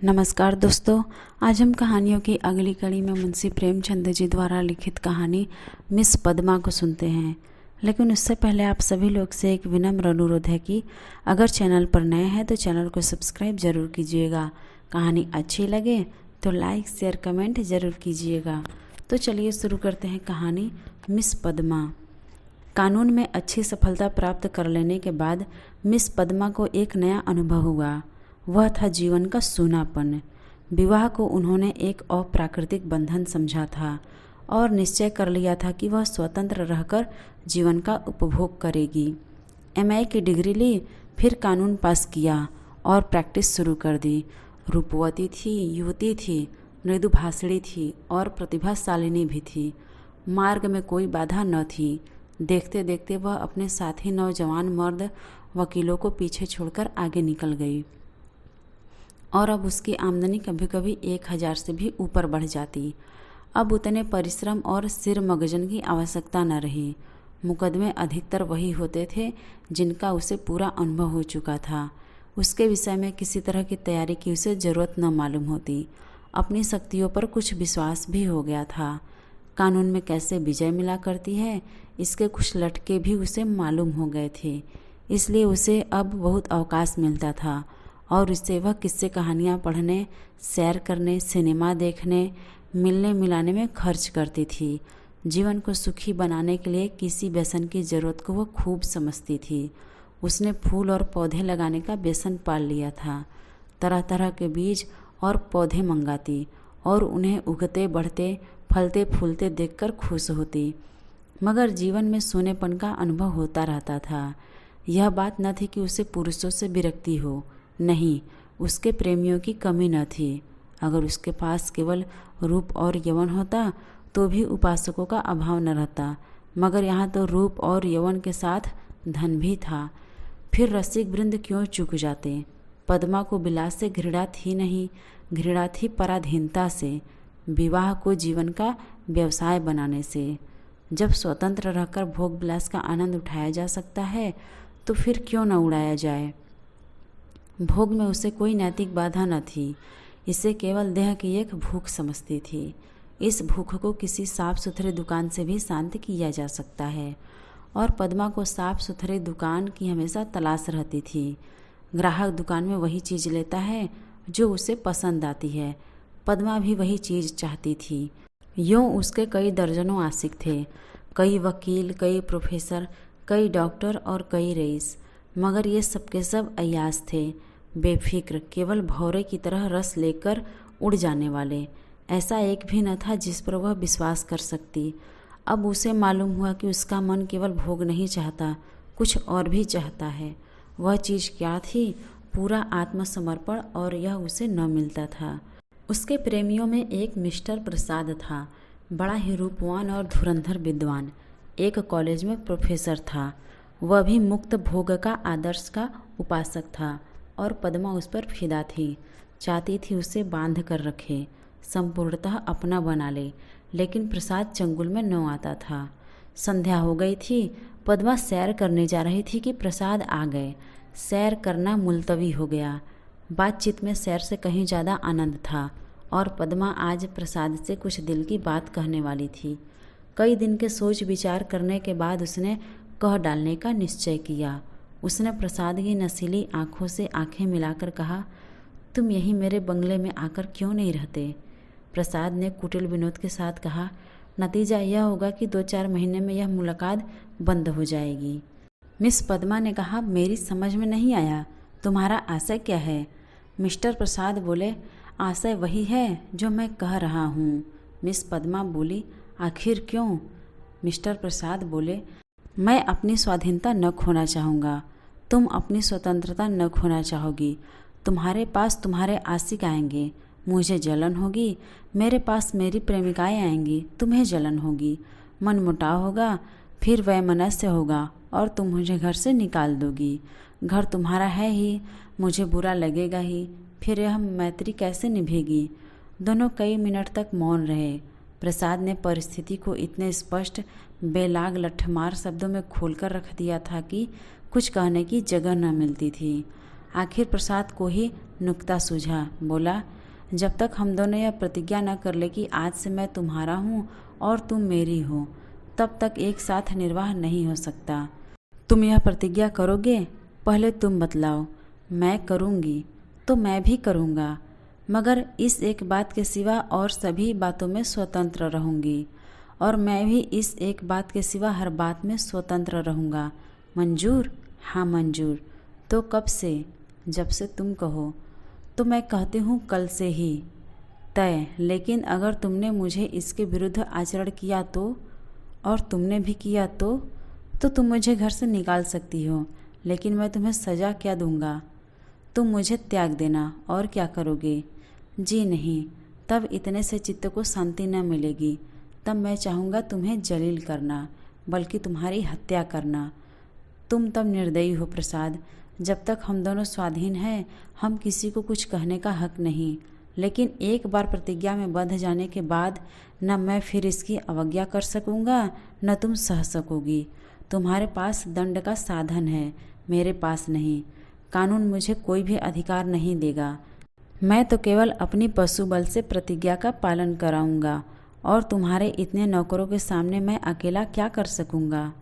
नमस्कार दोस्तों, आज हम कहानियों की अगली कड़ी में मुंशी प्रेमचंद जी द्वारा लिखित कहानी मिस पद्मा को सुनते हैं। लेकिन उससे पहले आप सभी लोग से एक विनम्र अनुरोध है कि अगर चैनल पर नए हैं तो चैनल को सब्सक्राइब ज़रूर कीजिएगा। कहानी अच्छी लगे तो लाइक शेयर कमेंट ज़रूर कीजिएगा। तो चलिए शुरू करते हैं कहानी मिस पद्मा। कानून में अच्छी सफलता प्राप्त कर लेने के बाद मिस पद्मा को एक नया अनुभव हुआ। वह था जीवन का सूनापन। विवाह को उन्होंने एक अप्राकृतिक बंधन समझा था और निश्चय कर लिया था कि वह स्वतंत्र रहकर जीवन का उपभोग करेगी। एमए की डिग्री ली, फिर कानून पास किया और प्रैक्टिस शुरू कर दी। रूपवती थी, युवती थी, मृदुभाषिणी थी और प्रतिभाशालिनी भी थी। मार्ग में कोई बाधा न थी। देखते देखते वह अपने साथी नौजवान मर्द वकीलों को पीछे छोड़कर आगे निकल गई और अब उसकी आमदनी कभी कभी 1000 से भी ऊपर बढ़ जाती। अब उतने परिश्रम और सिर मगजन की आवश्यकता न रही। मुकदमे अधिकतर वही होते थे जिनका उसे पूरा अनुभव हो चुका था। उसके विषय में किसी तरह की तैयारी की उसे ज़रूरत न मालूम होती। अपनी शक्तियों पर कुछ विश्वास भी हो गया था। कानून में कैसे विजय मिला करती है, इसके कुछ लटके भी उसे मालूम हो गए थे। इसलिए उसे अब बहुत अवकाश मिलता था और इससे वह किस्से कहानियाँ पढ़ने, सैर करने, सिनेमा देखने, मिलने मिलाने में खर्च करती थी। जीवन को सुखी बनाने के लिए किसी व्यसन की ज़रूरत को वह खूब समझती थी। उसने फूल और पौधे लगाने का व्यसन पाल लिया था। तरह तरह के बीज और पौधे मंगाती और उन्हें उगते बढ़ते फलते फूलते देखकर खुश होती। मगर जीवन में सोनेपन का अनुभव होता रहता था। यह बात न थी कि उसे पुरुषों से विरक्ति हो, नहीं, उसके प्रेमियों की कमी न थी। अगर उसके पास केवल रूप और यौवन होता तो भी उपासकों का अभाव न रहता। मगर यहाँ तो रूप और यौवन के साथ धन भी था। फिर रसिक वृंद क्यों चूक जाते। पद्मा को विलास से घृणा थी नहीं, घृणा थी पराधीनता से, विवाह को जीवन का व्यवसाय बनाने से। जब स्वतंत्र रहकर भोग विलास का आनंद उठाया जा सकता है तो फिर क्यों न उड़ाया जाए। भोग में उसे कोई नैतिक बाधा न थी। इसे केवल देह की एक भूख समझती थी। इस भूख को किसी साफ सुथरे दुकान से भी शांत किया जा सकता है और पद्मा को साफ सुथरे दुकान की हमेशा तलाश रहती थी। ग्राहक दुकान में वही चीज़ लेता है जो उसे पसंद आती है। पद्मा भी वही चीज़ चाहती थी। यूँ उसके कई दर्जनों आशिक थे, कई वकील, कई प्रोफेसर, कई डॉक्टर और कई रईस। मगर ये सब के सब अय्याश थे, बेफिक्र, केवल भौरे की तरह रस लेकर उड़ जाने वाले। ऐसा एक भी न था जिस पर वह विश्वास कर सकती। अब उसे मालूम हुआ कि उसका मन केवल भोग नहीं चाहता, कुछ और भी चाहता है। वह चीज़ क्या थी? पूरा आत्मसमर्पण, और यह उसे न मिलता था। उसके प्रेमियों में एक मिस्टर प्रसाद था, बड़ा ही रूपवान और धुरंधर विद्वान। एक कॉलेज में प्रोफेसर था। वह भी मुक्त भोग का आदर्श का उपासक था और पद्मा उस पर फिदा थी। चाहती थी उसे बांध कर रखे, संपूर्णतः अपना बना ले। लेकिन प्रसाद चंगुल में न आता था। संध्या हो गई थी। पद्मा सैर करने जा रही थी कि प्रसाद आ गए। सैर करना मुलतवी हो गया। बातचीत में सैर से कहीं ज़्यादा आनंद था और पद्मा आज प्रसाद से कुछ दिल की बात कहने वाली थी। कई दिन के सोच विचार करने के बाद उसने कह डालने का निश्चय किया। उसने प्रसाद की नशीली आंखों से आंखें मिलाकर कहा, तुम यहीं मेरे बंगले में आकर क्यों नहीं रहते? प्रसाद ने कुटिल विनोद के साथ कहा, नतीजा यह होगा कि 2-4 महीने में यह मुलाकात बंद हो जाएगी। मिस पद्मा ने कहा, मेरी समझ में नहीं आया, तुम्हारा आशय क्या है? मिस्टर प्रसाद बोले, आशय वही है जो मैं कह रहा हूँ। मिस पद्मा बोली, आखिर क्यों? मिस्टर प्रसाद बोले, मैं अपनी स्वाधीनता न खोना चाहूँगा, तुम अपनी स्वतंत्रता न खोना चाहोगी। तुम्हारे पास तुम्हारे आशिक आएंगे, मुझे जलन होगी। मेरे पास मेरी प्रेमिकाएं आएंगी, तुम्हें जलन होगी। मनमुटाव होगा, फिर वैमनस्य होगा और तुम मुझे घर से निकाल दोगी। घर तुम्हारा है ही, मुझे बुरा लगेगा ही, फिर यह मैत्री कैसे निभेगी? दोनों कई मिनट तक मौन रहे। प्रसाद ने परिस्थिति को इतने स्पष्ट, बेलाग, लठमार शब्दों में खोलकर रख दिया था कि कुछ कहने की जगह न मिलती थी। आखिर प्रसाद को ही नुक्ता सूझा। बोला, जब तक हम दोनों यह प्रतिज्ञा न कर ले कि आज से मैं तुम्हारा हूँ और तुम मेरी हो, तब तक एक साथ निर्वाह नहीं हो सकता। तुम यह प्रतिज्ञा करोगे? पहले तुम बतलाओ। मैं करूँगी तो मैं भी करूँगा, मगर इस एक बात के सिवा और सभी बातों में स्वतंत्र रहूँगी, और मैं भी इस एक बात के सिवा हर बात में स्वतंत्र रहूँगा। मंजूर? हाँ मंजूर। तो कब से? जब से तुम कहो। तो मैं कहती हूँ कल से ही। तय। लेकिन अगर तुमने मुझे इसके विरुद्ध आचरण किया तो, और तुमने भी किया तो तुम मुझे घर से निकाल सकती हो, लेकिन मैं तुम्हें सज़ा क्या दूंगा? तुम मुझे त्याग देना, और क्या करोगे? जी नहीं, तब इतने से चित्त को शांति न मिलेगी। तब मैं चाहूँगा तुम्हें जलील करना, बल्कि तुम्हारी हत्या करना। तुम तब निर्दयी हो प्रसाद। जब तक हम दोनों स्वाधीन हैं, हम किसी को कुछ कहने का हक नहीं, लेकिन एक बार प्रतिज्ञा में बंध जाने के बाद न मैं फिर इसकी अवज्ञा कर सकूँगा, न तुम सह सकोगी। तुम्हारे पास दंड का साधन है, मेरे पास नहीं। कानून मुझे कोई भी अधिकार नहीं देगा। मैं तो केवल अपनी पशु बल से प्रतिज्ञा का पालन कराऊंगा, और तुम्हारे इतने नौकरों के सामने मैं अकेला क्या कर सकूंगा?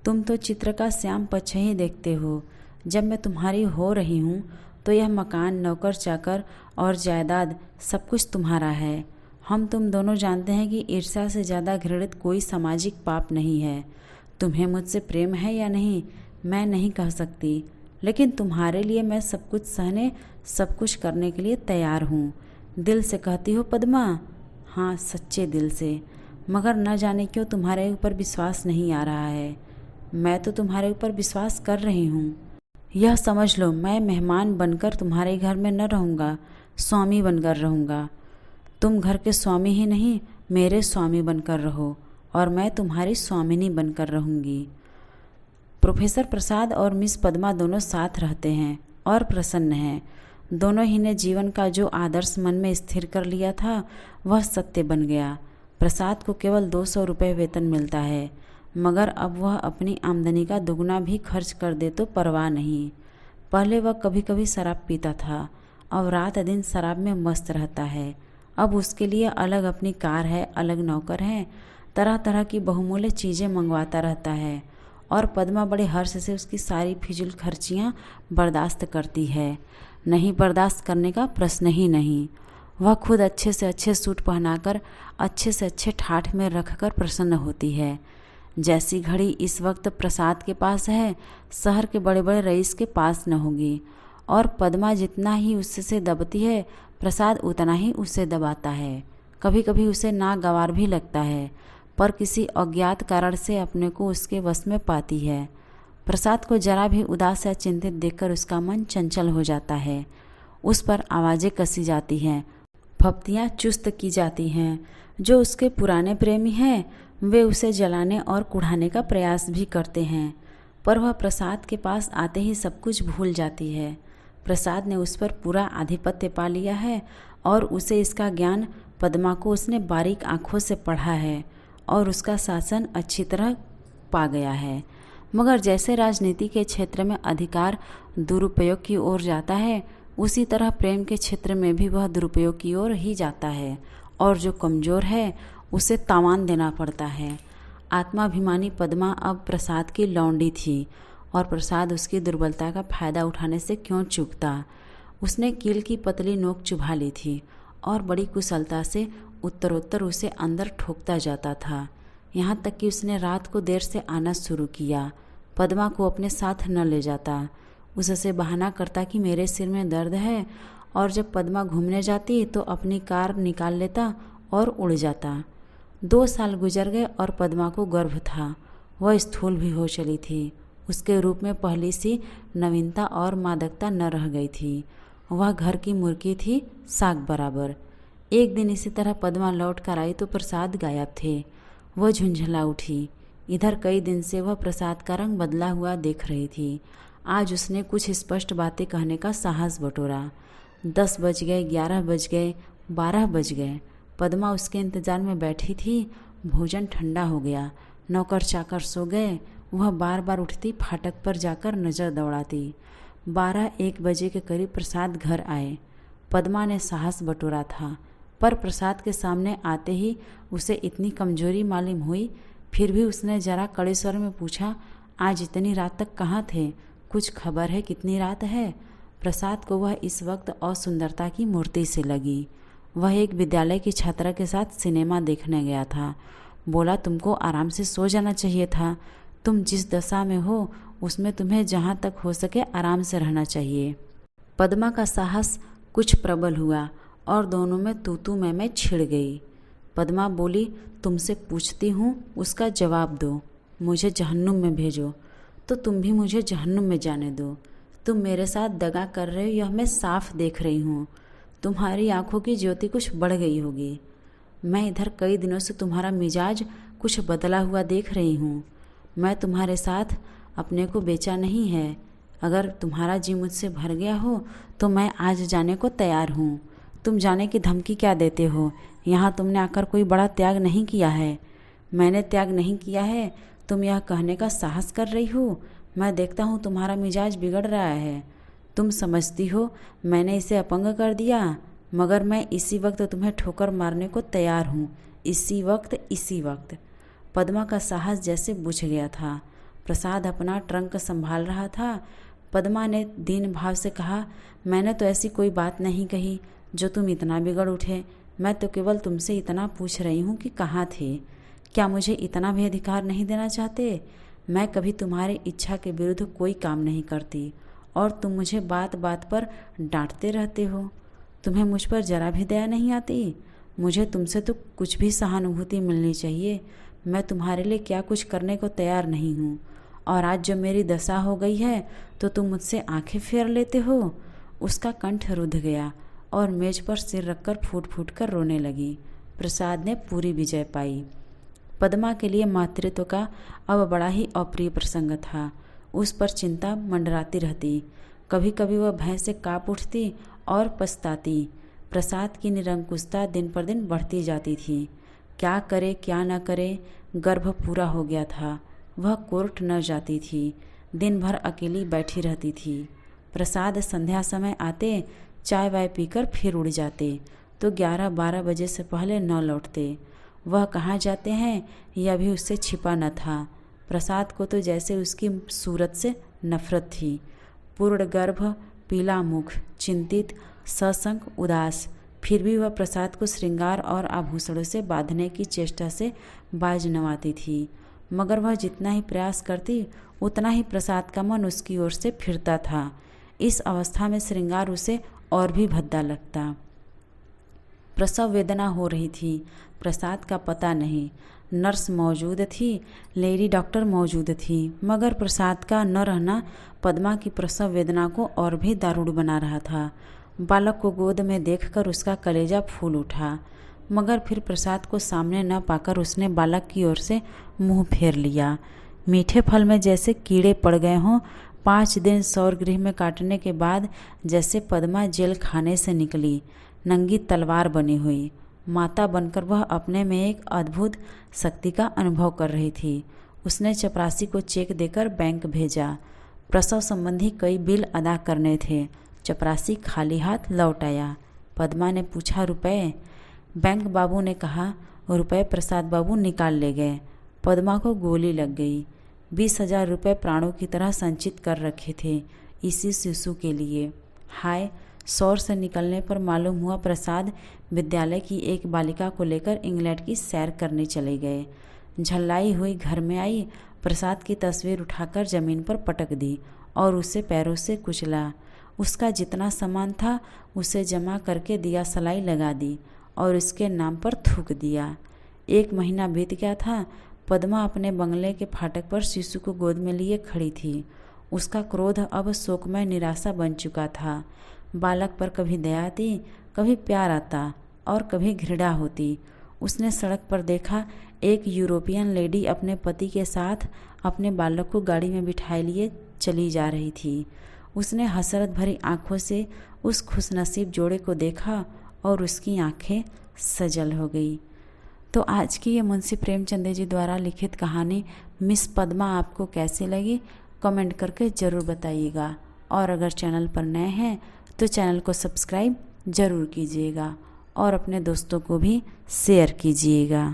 तुम तो चित्र का श्याम पक्ष ही देखते हो। जब मैं तुम्हारी हो रही हूँ तो यह मकान, नौकर चाकर और जायदाद सब कुछ तुम्हारा है। हम तुम दोनों जानते हैं कि ईर्ष्या से ज़्यादा घृणित कोई सामाजिक पाप नहीं है। तुम्हें मुझसे प्रेम है या नहीं, मैं नहीं कह सकती, लेकिन तुम्हारे लिए मैं सब कुछ सहने, सब कुछ करने के लिए तैयार हूँ। दिल से कहती हो पद्मा? हाँ, सच्चे दिल से। मगर न जाने क्यों तुम्हारे ऊपर विश्वास नहीं आ रहा है। मैं तो तुम्हारे ऊपर विश्वास कर रही हूँ। यह समझ लो, मैं मेहमान बनकर तुम्हारे घर में न रहूँगा, स्वामी बनकर रहूँगा। तुम घर के स्वामी ही नहीं, मेरे स्वामी बनकर रहो, और मैं तुम्हारी स्वामिनी बनकर रहूँगी। प्रोफेसर प्रसाद और मिस पद्मा दोनों साथ रहते हैं और प्रसन्न हैं। दोनों ही ने जीवन का जो आदर्श मन में स्थिर कर लिया था वह सत्य बन गया। प्रसाद को केवल 200 रुपये वेतन मिलता है, मगर अब वह अपनी आमदनी का दुगना भी खर्च कर दे तो परवाह नहीं। पहले वह कभी कभी शराब पीता था, अब रात दिन शराब में मस्त रहता है। अब उसके लिए अलग अपनी कार है, अलग नौकर है, तरह तरह की बहुमूल्य चीज़ें मंगवाता रहता है, और पद्मा बड़े हर्ष से उसकी सारी फिजूल खर्चियाँ बर्दाश्त करती है। नहीं बर्दाश्त करने का प्रश्न ही नहीं। वह खुद अच्छे से अच्छे सूट पहनाकर, अच्छे से अच्छे ठाठ में रखकर प्रसन्न होती है। जैसी घड़ी इस वक्त प्रसाद के पास है, शहर के बड़े बड़े रईस के पास न होगी। और पद्मा जितना ही उससे दबती है, प्रसाद उतना ही उसे दबाता है। कभी कभी उसे नागवार भी लगता है, पर किसी अज्ञात कारण से अपने को उसके वश में पाती है। प्रसाद को जरा भी उदास या चिंतित देखकर उसका मन चंचल हो जाता है। उस पर आवाज़ें कसी जाती हैं, फप्तियाँ चुस्त की जाती हैं। जो उसके पुराने प्रेमी हैं वे उसे जलाने और कुढ़ाने का प्रयास भी करते हैं, पर वह प्रसाद के पास आते ही सब कुछ भूल जाती है। प्रसाद ने उस पर पूरा आधिपत्य पा लिया है, और उसे इसका ज्ञान पद्मा को उसने बारीक आँखों से पढ़ा है, और उसका शासन अच्छी तरह पा गया है। मगर जैसे राजनीति के क्षेत्र में अधिकार दुरुपयोग की ओर जाता है, उसी तरह प्रेम के क्षेत्र में भी वह दुरुपयोग की ओर ही जाता है, और जो कमज़ोर है उसे तावान देना पड़ता है। आत्माभिमानी पद्मा अब प्रसाद की लौंडी थी, और प्रसाद उसकी दुर्बलता का फायदा उठाने से क्यों चूकता। उसने कील की पतली नोक चुभा ली थी, और बड़ी कुशलता से उत्तरोत्तर उसे अंदर ठोकता जाता था। यहाँ तक कि उसने रात को देर से आना शुरू किया। पद्मा को अपने साथ न ले जाता, उससे बहाना करता कि मेरे सिर में दर्द है, और जब पद्मा घूमने जाती तो अपनी कार निकाल लेता और उड़ जाता। 2 साल गुजर गए और पद्मा को गर्भ था। वह स्थूल भी हो चली थी। उसके रूप में पहली सी नवीनता और मादकता न रह गई थी। वह घर की मुर्गी थी, साग बराबर। एक दिन इसी तरह पद्मा लौट कर आई तो प्रसाद गायब थे। वह झुंझला उठी। इधर कई दिन से वह प्रसाद का रंग बदला हुआ देख रही थी। आज उसने कुछ स्पष्ट बातें कहने का साहस बटोरा। 10 बज गए, 11 बज गए, 12 बज गए। पद्मा उसके इंतजार में बैठी थी। भोजन ठंडा हो गया, नौकर चाकर सो गए। वह बार बार उठती, फाटक पर जाकर नज़र दौड़ाती। 12-1 बजे के करीब प्रसाद घर आए। पद्मा ने साहस बटोरा था, पर प्रसाद के सामने आते ही उसे इतनी कमजोरी मालूम हुई। फिर भी उसने जरा कड़े स्वर में पूछा, आज इतनी रात तक कहाँ थे? कुछ खबर है कितनी रात है? प्रसाद को वह इस वक्त असुंदरता की मूर्ति से लगी। वह एक विद्यालय की छात्रा के साथ सिनेमा देखने गया था। बोला, तुमको आराम से सो जाना चाहिए था। तुम जिस दशा में हो उसमें तुम्हें जहाँ तक हो सके आराम से रहना चाहिए। पद्मा का साहस कुछ प्रबल हुआ और दोनों में तू मैं छिड़ गई। पद्मा बोली, तुमसे पूछती हूँ, उसका जवाब दो। मुझे जहन्नुम में भेजो तो तुम भी मुझे जहन्नुम में जाने दो। तुम मेरे साथ दगा कर रहे हो, यह मैं साफ देख रही हूँ। तुम्हारी आंखों की ज्योति कुछ बढ़ गई होगी। मैं इधर कई दिनों से तुम्हारा मिजाज कुछ बदला हुआ देख रही हूँ। मैं तुम्हारे साथ अपने को बेचा नहीं है। अगर तुम्हारा जी मुझसे भर गया हो तो मैं आज जाने को तैयार हूँ। तुम जाने की धमकी क्या देते हो? यहाँ तुमने आकर कोई बड़ा त्याग नहीं किया है। मैंने त्याग नहीं किया है, तुम यह कहने का साहस कर रही हो। मैं देखता हूँ तुम्हारा मिजाज बिगड़ रहा है। तुम समझती हो मैंने इसे अपंग कर दिया, मगर मैं इसी वक्त तुम्हें ठोकर मारने को तैयार हूँ। इसी वक्त। पद्मा का साहस जैसे बुझ गया था। प्रसाद अपना ट्रंक संभाल रहा था। पद्मा ने दीन भाव से कहा, मैंने तो ऐसी कोई बात नहीं कही जो तुम इतना बिगड़ उठे। मैं तो केवल तुमसे इतना पूछ रही हूँ कि कहाँ थे। क्या मुझे इतना भी अधिकार नहीं देना चाहते? मैं कभी तुम्हारी इच्छा के विरुद्ध कोई काम नहीं करती और तुम मुझे बात बात पर डांटते रहते हो। तुम्हें मुझ पर जरा भी दया नहीं आती? मुझे तुमसे तो कुछ भी सहानुभूति मिलनी चाहिए। मैं तुम्हारे लिए क्या कुछ करने को तैयार नहीं हूँ, और आज जो मेरी दशा हो गई है तो तुम मुझसे आंखें फेर लेते हो। उसका कंठ रुध गया और मेज पर सिर रखकर फूट फूट कर रोने लगी। प्रसाद ने पूरी विजय पाई। पद्मा के लिए मातृत्व का अब बड़ा ही अप्रिय प्रसंग था। उस पर चिंता मंडराती रहती। कभी कभी वह भय से काँप उठती और पछताती। प्रसाद की निरंकुशता दिन पर दिन बढ़ती जाती थी। क्या करे क्या न करे, गर्भ पूरा हो गया था। वह कोर्ट न जाती थी, दिन भर अकेली बैठी रहती थी। प्रसाद संध्या समय आते, चाय वाय पीकर फिर उड़ जाते तो 11-12 बजे से पहले न लौटते। वह कहाँ जाते हैं यह भी उससे छिपा न था। प्रसाद को तो जैसे उसकी सूरत से नफरत थी। पूर्ण गर्भ, पीला मुख, चिंतित, सशंक, उदास, फिर भी वह प्रसाद को श्रृंगार और आभूषणों से बांधने की चेष्टा से बाज नवाती थी। मगर वह जितना ही प्रयास करती उतना ही प्रसाद का मन उसकी ओर से फिरता था। इस अवस्था में श्रृंगार उसे और भी भद्दा लगता। प्रसव वेदना हो रही थी। प्रसाद का पता नहीं। नर्स मौजूद थी, लेडी डॉक्टर मौजूद थी, मगर प्रसाद का न रहना पद्मा की प्रसव वेदना को और भी दारुण बना रहा था। बालक को गोद में देखकर उसका कलेजा फूल उठा, मगर फिर प्रसाद को सामने न पाकर उसने बालक की ओर से मुंह फेर लिया। मीठे फल में जैसे कीड़े पड़ गए हों। 5 दिन सौरगृह में काटने के बाद जैसे पद्मा जेल खाने से निकली, नंगी तलवार बनी हुई। माता बनकर वह अपने में एक अद्भुत शक्ति का अनुभव कर रही थी। उसने चपरासी को चेक देकर बैंक भेजा। प्रसव संबंधी कई बिल अदा करने थे। चपरासी खाली हाथ लौट आया। पद्मा ने पूछा, रुपए? बैंक बाबू ने कहा, रुपए प्रसाद बाबू निकाल ले गए। पद्मा को गोली लग गई। 20,000 रुपये प्राणों की तरह संचित कर रखे थे इसी शिशु के लिए। हाय, शौर से निकलने पर मालूम हुआ प्रसाद विद्यालय की एक बालिका को लेकर इंग्लैंड की सैर करने चले गए। झल्लाई हुई घर में आई, प्रसाद की तस्वीर उठाकर जमीन पर पटक दी और उसे पैरों से कुचला। उसका जितना सामान था उसे जमा करके दिया सलाई लगा दी और उसके नाम पर थूक दिया। 1 महीना बीत गया था। पद्मा अपने बंगले के फाटक पर शिशु को गोद में लिए खड़ी थी। उसका क्रोध अब शोकमय निराशा बन चुका था। बालक पर कभी दया आती, कभी प्यार आता और कभी घृणा होती। उसने सड़क पर देखा, एक यूरोपियन लेडी अपने पति के साथ अपने बालक को गाड़ी में बिठाए लिए चली जा रही थी। उसने हसरत भरी आंखों से उस खुशनसीब जोड़े को देखा और उसकी आंखें सजल हो गई। तो आज की ये मुंशी प्रेमचंद जी द्वारा लिखित कहानी मिस पद्मा आपको कैसी लगी, कमेंट करके ज़रूर बताइएगा और अगर चैनल पर नए हैं तो चैनल को सब्सक्राइब ज़रूर कीजिएगा और अपने दोस्तों को भी शेयर कीजिएगा।